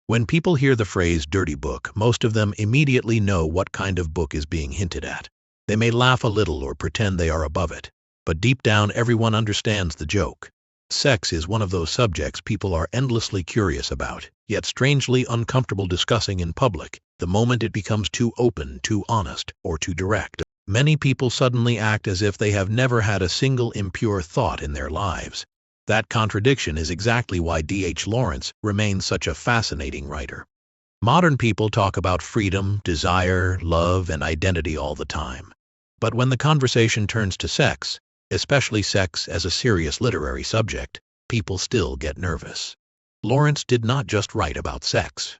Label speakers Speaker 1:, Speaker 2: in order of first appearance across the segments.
Speaker 1: When people hear the phrase dirty book, most of them immediately know what kind of book is being hinted at. They may laugh a little or pretend they are above it, but deep down everyone understands the joke. Sex is one of those subjects people are endlessly curious about, yet strangely uncomfortable discussing in public, the moment it becomes too open, too honest, or too direct. Many people suddenly act as if they have never had a single impure thought in their lives. That contradiction is exactly why D.H. Lawrence remains such a fascinating writer. Modern people talk about freedom, desire, love, and identity all the time. But when the conversation turns to sex, especially sex as a serious literary subject, people still get nervous. Lawrence did not just write about sex.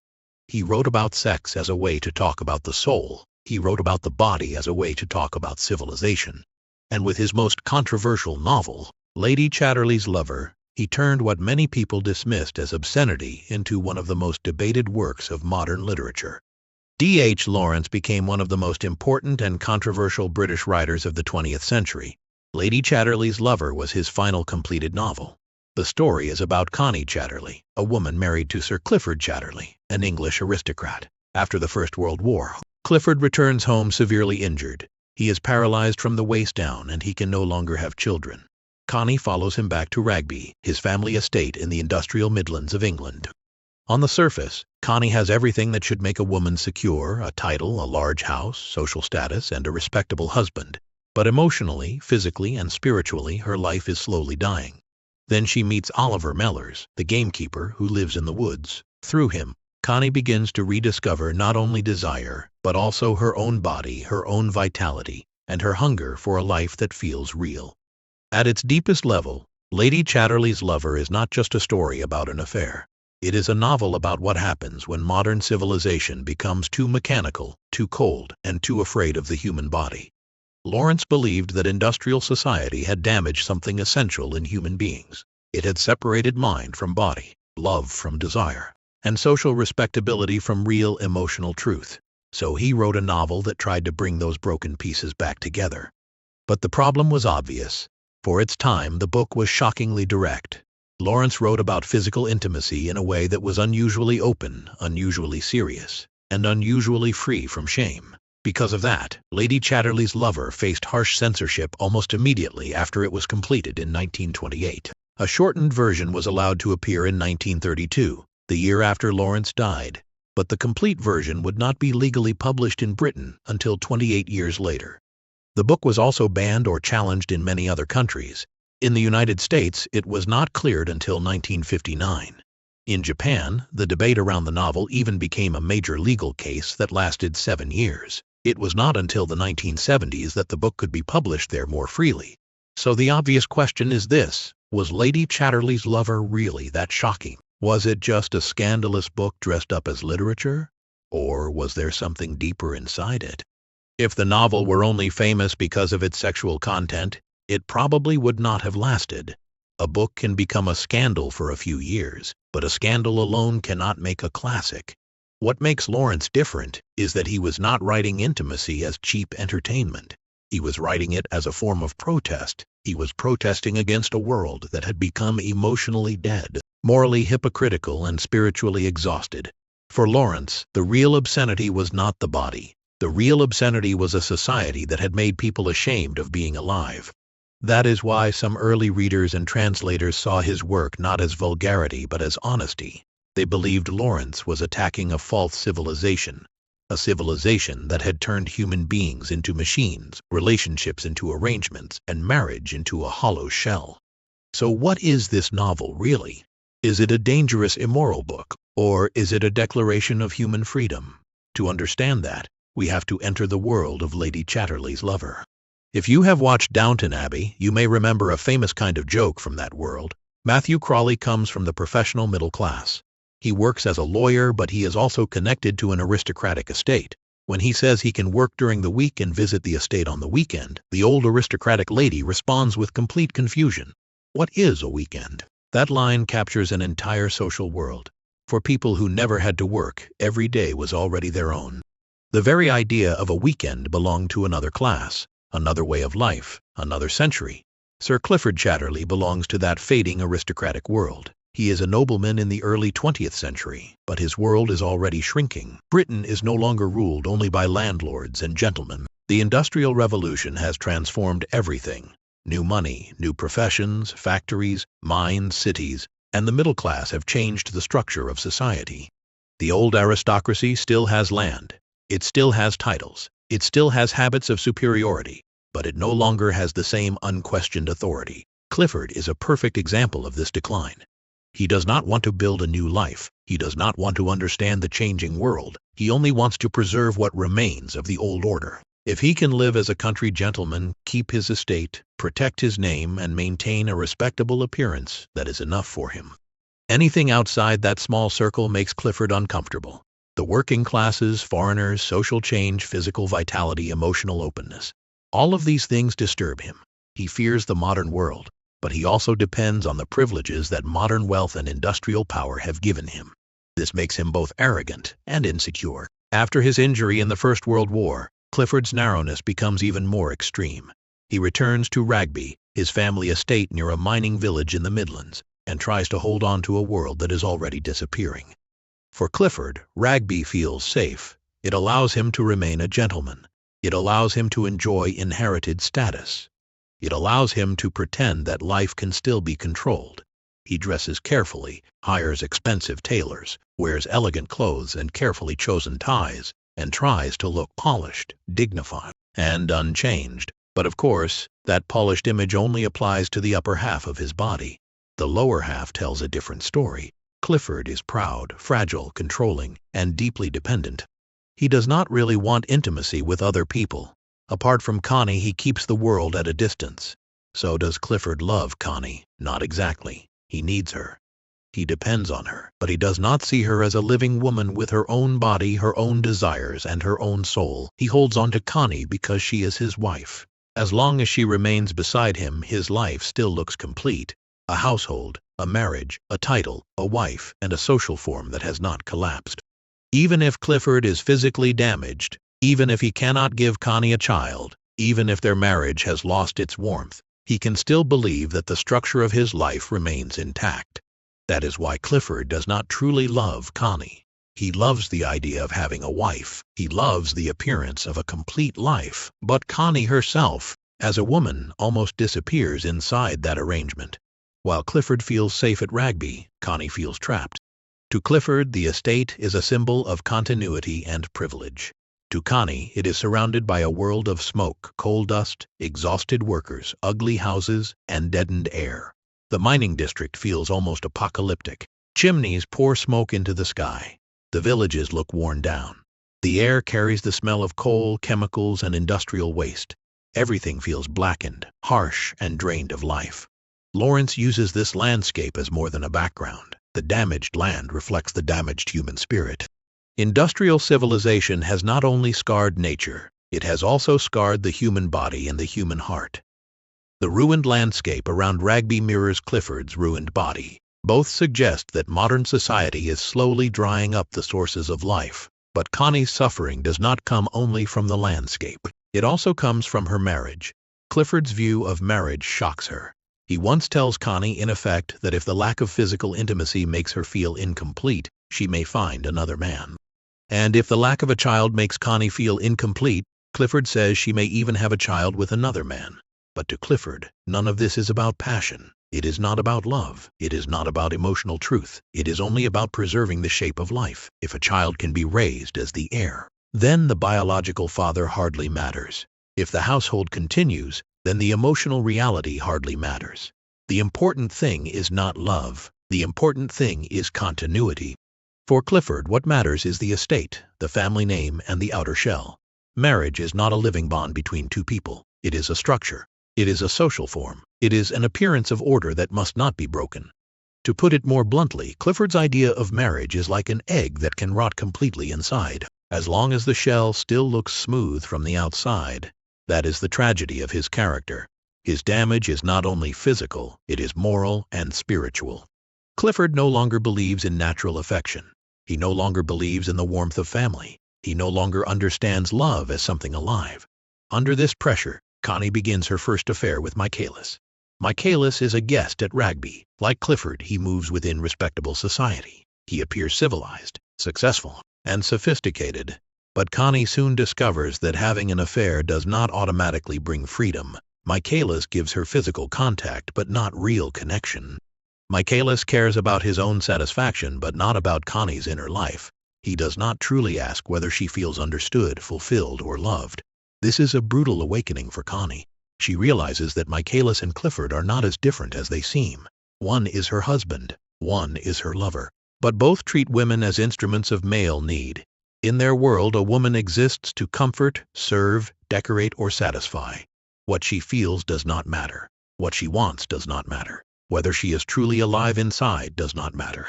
Speaker 1: He wrote about sex as a way to talk about the soul. He wrote about the body as a way to talk about civilization. And with his most controversial novel, Lady Chatterley's Lover, he turned what many people dismissed as obscenity into one of the most debated works of modern literature. D.H. Lawrence became one of the most important and controversial British writers of the 20th century. Lady Chatterley's Lover was his final completed novel. The story is about Connie Chatterley, a woman married to Sir Clifford Chatterley, an English aristocrat. After the First World War, Clifford returns home severely injured. He is paralyzed from the waist down and he can no longer have children. Connie follows him back to Rugby, his family estate in the industrial Midlands of England. On the surface, Connie has everything that should make a woman secure: a title, a large house, social status, and a respectable husband. But emotionally, physically, and spiritually, her life is slowly dying. Then she meets Oliver Mellors, the gamekeeper who lives in the woods. Through him, Connie begins to rediscover not only desire, but also her own body, her own vitality, and her hunger for a life that feels real. At its deepest level, Lady Chatterley's Lover is not just a story about an affair. It is a novel about what happens when modern civilization becomes too mechanical, too cold, and too afraid of the human body. Lawrence believed that industrial society had damaged something essential in human beings. It had separated mind from body, love from desire, and social respectability from real emotional truth. So he wrote a novel that tried to bring those broken pieces back together. But the problem was obvious. For its time, the book was shockingly direct. Lawrence wrote about physical intimacy in a way that was unusually open, unusually serious, and unusually free from shame. Because of that, Lady Chatterley's Lover faced harsh censorship almost immediately after it was completed in 1928. A shortened version was allowed to appear in 1932, the year after Lawrence died, but the complete version would not be legally published in Britain until 28 years later. The book was also banned or challenged in many other countries. In the United States, it was not cleared until 1959. In Japan, the debate around the novel even became a major legal case that lasted 7 years. It was not until the 1970s that the book could be published there more freely. So the obvious question is this: was Lady Chatterley's Lover really that shocking? Was it just a scandalous book dressed up as literature? Or was there something deeper inside it? If the novel were only famous because of its sexual content, it probably would not have lasted. A book can become a scandal for a few years, but a scandal alone cannot make a classic. What makes Lawrence different is that he was not writing intimacy as cheap entertainment. He was writing it as a form of protest. He was protesting against a world that had become emotionally dead, morally hypocritical, and spiritually exhausted. For Lawrence, the real obscenity was not the body. The real obscenity was a society that had made people ashamed of being alive. That is why some early readers and translators saw his work not as vulgarity but as honesty. They believed Lawrence was attacking a false civilization, a civilization that had turned human beings into machines, relationships into arrangements, and marriage into a hollow shell. So what is this novel really? Is it a dangerous, immoral book, or is it a declaration of human freedom? To understand that, we have to enter the world of Lady Chatterley's Lover. If you have watched Downton Abbey, you may remember a famous kind of joke from that world. Matthew Crawley comes from the professional middle class. He works as a lawyer, but he is also connected to an aristocratic estate. When he says he can work during the week and visit the estate on the weekend, the old aristocratic lady responds with complete confusion. What is a weekend? That line captures an entire social world. For people who never had to work, every day was already their own. The very idea of a weekend belonged to another class, another way of life, another century. Sir Clifford Chatterley belongs to that fading aristocratic world. He is a nobleman in the early 20th century, but his world is already shrinking. Britain is no longer ruled only by landlords and gentlemen. The Industrial Revolution has transformed everything. New money, new professions, factories, mines, cities, and the middle class have changed the structure of society. The old aristocracy still has land. It still has titles. It still has habits of superiority, but it no longer has the same unquestioned authority. Clifford is a perfect example of this decline. He does not want to build a new life. He does not want to understand the changing world. He only wants to preserve what remains of the old order. If he can live as a country gentleman, keep his estate, protect his name, and maintain a respectable appearance, that is enough for him. Anything outside that small circle makes Clifford uncomfortable. The working classes, foreigners, social change, physical vitality, emotional openness. All of these things disturb him. He fears the modern world, but he also depends on the privileges that modern wealth and industrial power have given him. This makes him both arrogant and insecure. After his injury in the First World War, Clifford's narrowness becomes even more extreme. He returns to Ragby, his family estate near a mining village in the Midlands, and tries to hold on to a world that is already disappearing. For Clifford, Ragby feels safe. It allows him to remain a gentleman. It allows him to enjoy inherited status. It allows him to pretend that life can still be controlled. He dresses carefully, hires expensive tailors, wears elegant clothes and carefully chosen ties, and tries to look polished, dignified, and unchanged. But of course, that polished image only applies to the upper half of his body. The lower half tells a different story. Clifford is proud, fragile, controlling, and deeply dependent. He does not really want intimacy with other people. Apart from Connie, he keeps the world at a distance. So does Clifford love Connie? Not exactly. He needs her. He depends on her, but he does not see her as a living woman with her own body, her own desires, and her own soul. He holds on to Connie because she is his wife. As long as she remains beside him, his life still looks complete. A household, a marriage, a title, a wife, and a social form that has not collapsed. Even if Clifford is physically damaged, even if he cannot give Connie a child, even if their marriage has lost its warmth, he can still believe that the structure of his life remains intact. That is why Clifford does not truly love Connie. He loves the idea of having a wife. He loves the appearance of a complete life. But Connie herself, as a woman, almost disappears inside that arrangement. While Clifford feels safe at Ragby, Connie feels trapped. To Clifford, the estate is a symbol of continuity and privilege. To Connie, it is surrounded by a world of smoke, coal dust, exhausted workers, ugly houses, and deadened air. The mining district feels almost apocalyptic. Chimneys pour smoke into the sky. The villages look worn down. The air carries the smell of coal, chemicals, and industrial waste. Everything feels blackened, harsh, and drained of life. Lawrence uses this landscape as more than a background. The damaged land reflects the damaged human spirit. Industrial civilization has not only scarred nature, it has also scarred the human body and the human heart. The ruined landscape around Ragby mirrors Clifford's ruined body. Both suggest that modern society is slowly drying up the sources of life. But Connie's suffering does not come only from the landscape. It also comes from her marriage. Clifford's view of marriage shocks her. He once tells Connie, in effect, that if the lack of physical intimacy makes her feel incomplete, she may find another man. And if the lack of a child makes Connie feel incomplete, Clifford says she may even have a child with another man. But to Clifford, none of this is about passion. It is not about love. It is not about emotional truth. It is only about preserving the shape of life. If a child can be raised as the heir, then the biological father hardly matters. If the household continues, then the emotional reality hardly matters. The important thing is not love. The important thing is continuity. For Clifford, what matters is the estate, the family name, and the outer shell. Marriage is not a living bond between two people. It is a structure. It is a social form. It is an appearance of order that must not be broken. To put it more bluntly, Clifford's idea of marriage is like an egg that can rot completely inside. As long as the shell still looks smooth from the outside, that is the tragedy of his character. His damage is not only physical, it is moral and spiritual. Clifford no longer believes in natural affection. He no longer believes in the warmth of family. He no longer understands love as something alive. Under this pressure, Connie begins her first affair with Michaelis. Michaelis is a guest at Rugby. Like Clifford, he moves within respectable society. He appears civilized, successful, and sophisticated. But Connie soon discovers that having an affair does not automatically bring freedom. Michaelis gives her physical contact but not real connection. Michaelis cares about his own satisfaction but not about Connie's inner life. He does not truly ask whether she feels understood, fulfilled, or loved. This is a brutal awakening for Connie. She realizes that Michaelis and Clifford are not as different as they seem. One is her husband, one is her lover. But both treat women as instruments of male need. In their world, a woman exists to comfort, serve, decorate, or satisfy. What she feels does not matter. What she wants does not matter. Whether she is truly alive inside does not matter.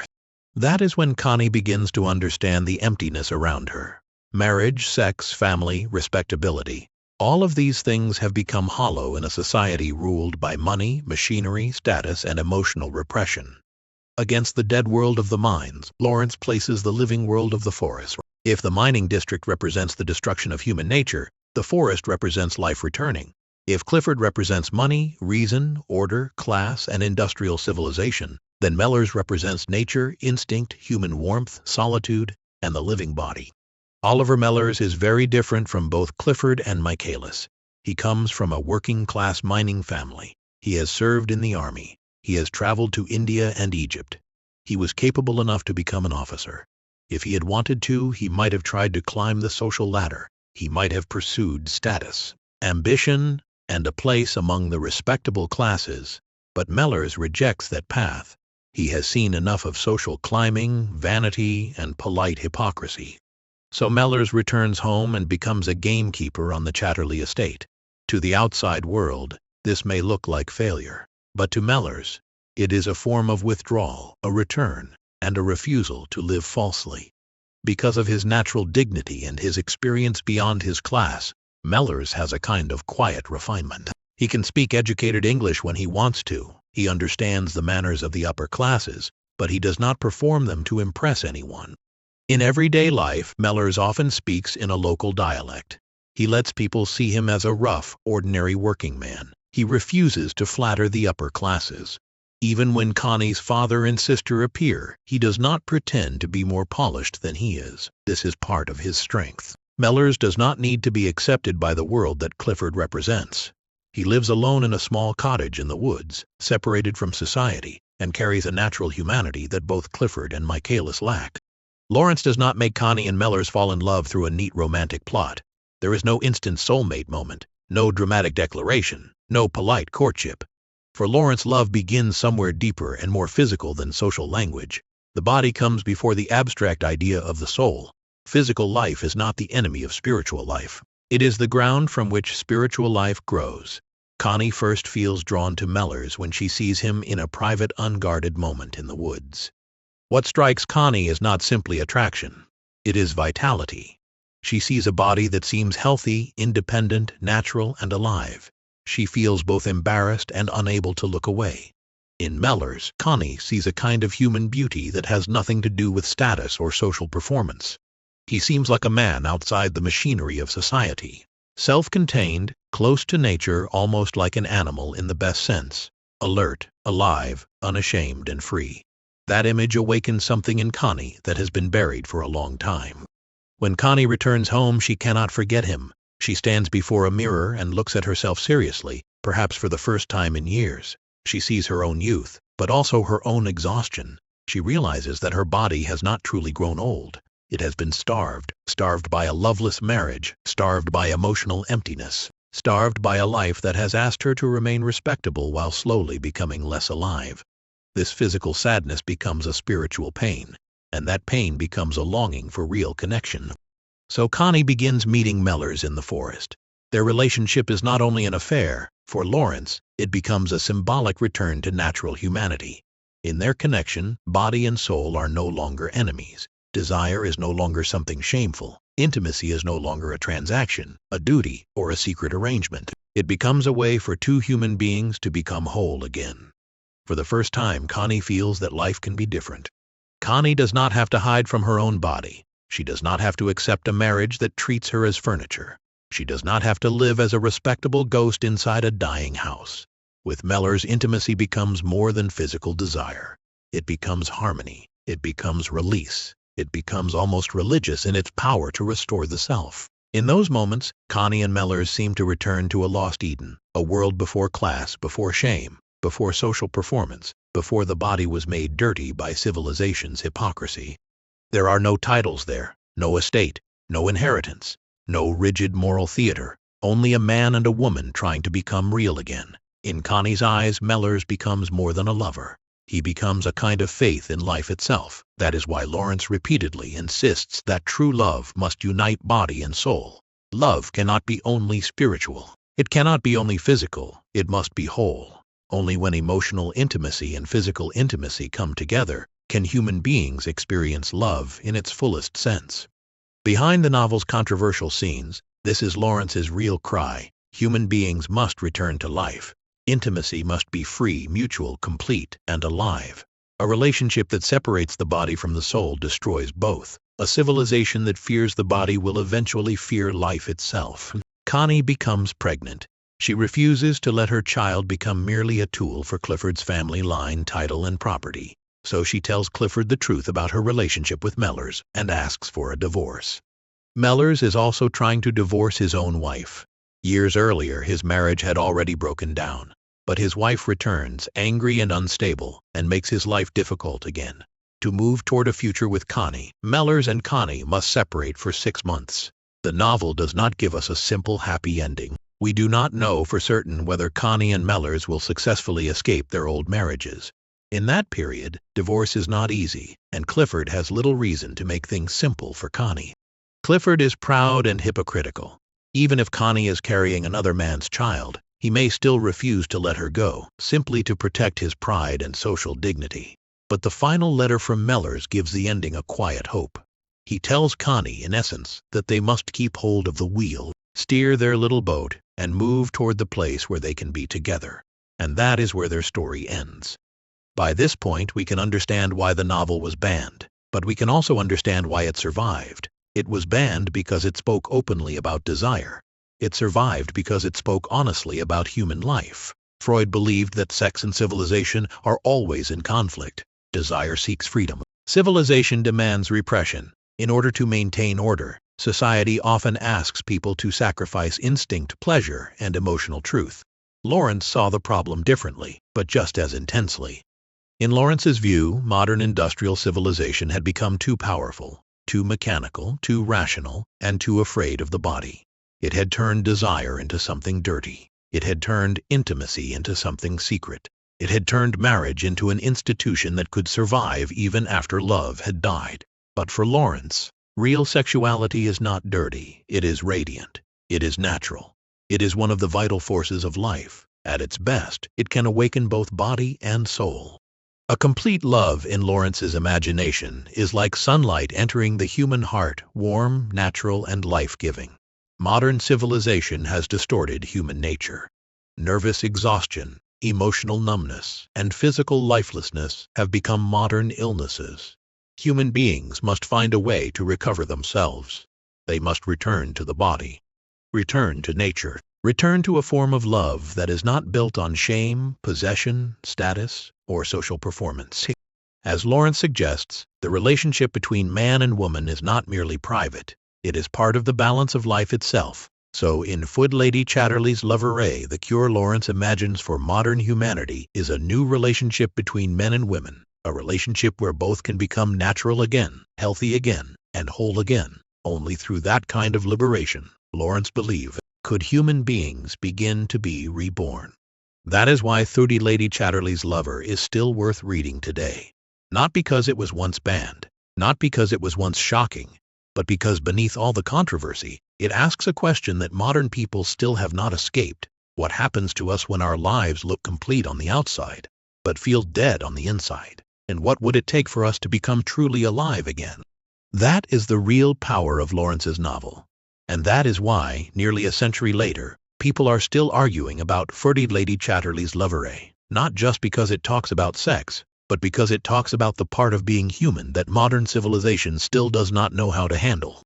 Speaker 1: That is when Connie begins to understand the emptiness around her. Marriage, sex, family, respectability. All of these things have become hollow in a society ruled by money, machinery, status, and emotional repression. Against the dead world of the mines, Lawrence places the living world of the forest. If the mining district represents the destruction of human nature, the forest represents life returning. If Clifford represents money, reason, order, class, and industrial civilization, then Mellors represents nature, instinct, human warmth, solitude, and the living body. Oliver Mellors is very different from both Clifford and Michaelis. He comes from a working-class mining family. He has served in the army. He has traveled to India and Egypt. He was capable enough to become an officer. If he had wanted to, he might have tried to climb the social ladder. He might have pursued status, ambition, and a place among the respectable classes. But Mellors rejects that path. He has seen enough of social climbing, vanity, and polite hypocrisy. So Mellors returns home and becomes a gamekeeper on the Chatterley estate. To the outside world, this may look like failure. But to Mellors, it is a form of withdrawal, a return, and a refusal to live falsely. Because of his natural dignity and his experience beyond his class, Mellors has a kind of quiet refinement. He can speak educated English when he wants to. He understands the manners of the upper classes, but he does not perform them to impress anyone. In everyday life, Mellors often speaks in a local dialect. He lets people see him as a rough, ordinary working man. He refuses to flatter the upper classes. Even when Connie's father and sister appear, he does not pretend to be more polished than he is. This is part of his strength. Mellors does not need to be accepted by the world that Clifford represents. He lives alone in a small cottage in the woods, separated from society, and carries a natural humanity that both Clifford and Michaelis lack. Lawrence does not make Connie and Mellors fall in love through a neat romantic plot. There is no instant soulmate moment, no dramatic declaration, no polite courtship. For Lawrence, love begins somewhere deeper and more physical than social language. The body comes before the abstract idea of the soul. Physical life is not the enemy of spiritual life. It is the ground from which spiritual life grows. Connie first feels drawn to Mellors when she sees him in a private, unguarded moment in the woods. What strikes Connie is not simply attraction. It is vitality. She sees a body that seems healthy, independent, natural, and alive. She feels both embarrassed and unable to look away. In Mellors, Connie sees a kind of human beauty that has nothing to do with status or social performance. He seems like a man outside the machinery of society. Self-contained, close to nature, almost like an animal in the best sense. Alert, alive, unashamed, and free. That image awakens something in Connie that has been buried for a long time. When Connie returns home, she cannot forget him. She stands before a mirror and looks at herself seriously, perhaps for the first time in years. She sees her own youth, but also her own exhaustion. She realizes that her body has not truly grown old. It has been starved by a loveless marriage, starved by emotional emptiness, starved by a life that has asked her to remain respectable while slowly becoming less alive. This physical sadness becomes a spiritual pain, and that pain becomes a longing for real connection. So Connie begins meeting Mellors in the forest. Their relationship is not only an affair. For Lawrence, it becomes a symbolic return to natural humanity. In their connection, body and soul are no longer enemies. Desire is no longer something shameful. Intimacy is no longer a transaction, a duty, or a secret arrangement. It becomes a way for two human beings to become whole again. For the first time, Connie feels that life can be different. Connie does not have to hide from her own body. She does not have to accept a marriage that treats her as furniture. She does not have to live as a respectable ghost inside a dying house. With Mellors, intimacy becomes more than physical desire. It becomes harmony. It becomes release. It becomes almost religious in its power to restore the self. In those moments, Connie and Mellors seem to return to a lost Eden, a world before class, before shame, before social performance, before the body was made dirty by civilization's hypocrisy. There are no titles there, no estate, no inheritance, no rigid moral theater, only a man and a woman trying to become real again. In Connie's eyes, Mellors becomes more than a lover. He becomes a kind of faith in life itself. That is why Lawrence repeatedly insists that true love must unite body and soul. Love cannot be only spiritual. It cannot be only physical. It must be whole. Only when emotional intimacy and physical intimacy come together can human beings experience love in its fullest sense. Behind the novel's controversial scenes, this is Lawrence's real cry. Human beings must return to life. Intimacy must be free, mutual, complete, and alive. A relationship that separates the body from the soul destroys both. A civilization that fears the body will eventually fear life itself. Connie becomes pregnant. She refuses to let her child become merely a tool for Clifford's family line, title, and property. So she tells Clifford the truth about her relationship with Mellors and asks for a divorce. Mellors is also trying to divorce his own wife. Years earlier, his marriage had already broken down, but his wife returns, angry and unstable, and makes his life difficult again. To move toward a future with Connie, Mellors and Connie must separate for 6 months. The novel does not give us a simple happy ending. We do not know for certain whether Connie and Mellors will successfully escape their old marriages. In that period, divorce is not easy, and Clifford has little reason to make things simple for Connie. Clifford is proud and hypocritical. Even if Connie is carrying another man's child, he may still refuse to let her go, simply to protect his pride and social dignity. But the final letter from Mellors gives the ending a quiet hope. He tells Connie, in essence, that they must keep hold of the wheel, steer their little boat, and move toward the place where they can be together. And that is where their story ends. By this point, we can understand why the novel was banned, but we can also understand why it survived. It was banned because it spoke openly about desire. It survived because it spoke honestly about human life. Freud believed that sex and civilization are always in conflict. Desire seeks freedom. Civilization demands repression. In order to maintain order, society often asks people to sacrifice instinct, pleasure, and emotional truth. Lawrence saw the problem differently, but just as intensely. In Lawrence's view, modern industrial civilization had become too powerful, too mechanical, too rational, and too afraid of the body. It had turned desire into something dirty. It had turned intimacy into something secret. It had turned marriage into an institution that could survive even after love had died. But for Lawrence, real sexuality is not dirty. It is radiant. It is natural. It is one of the vital forces of life. At its best, it can awaken both body and soul. A complete love in Lawrence's imagination is like sunlight entering the human heart, warm, natural, and life-giving. Modern civilization has distorted human nature. Nervous exhaustion, emotional numbness, and physical lifelessness have become modern illnesses. Human beings must find a way to recover themselves. They must return to the body, return to nature, return to a form of love that is not built on shame, possession, status, or social performance. As Lawrence suggests, the relationship between man and woman is not merely private. It is part of the balance of life itself. So in Food Lady Chatterley's Lover, the cure Lawrence imagines for modern humanity is a new relationship between men and women, a relationship where both can become natural again, healthy again, and whole again. Only through that kind of liberation, Lawrence believed, could human beings begin to be reborn. That is why Food Lady Chatterley's Lover is still worth reading today. Not because it was once banned, not because it was once shocking, but because beneath all the controversy, it asks a question that modern people still have not escaped. What happens to us when our lives look complete on the outside, but feel dead on the inside? And what would it take for us to become truly alive again? That is the real power of Lawrence's novel. And that is why, nearly a century later, people are still arguing about Food Lady Chatterley's Lover, not just because it talks about sex, but because it talks about the part of being human that modern civilization still does not know how to handle.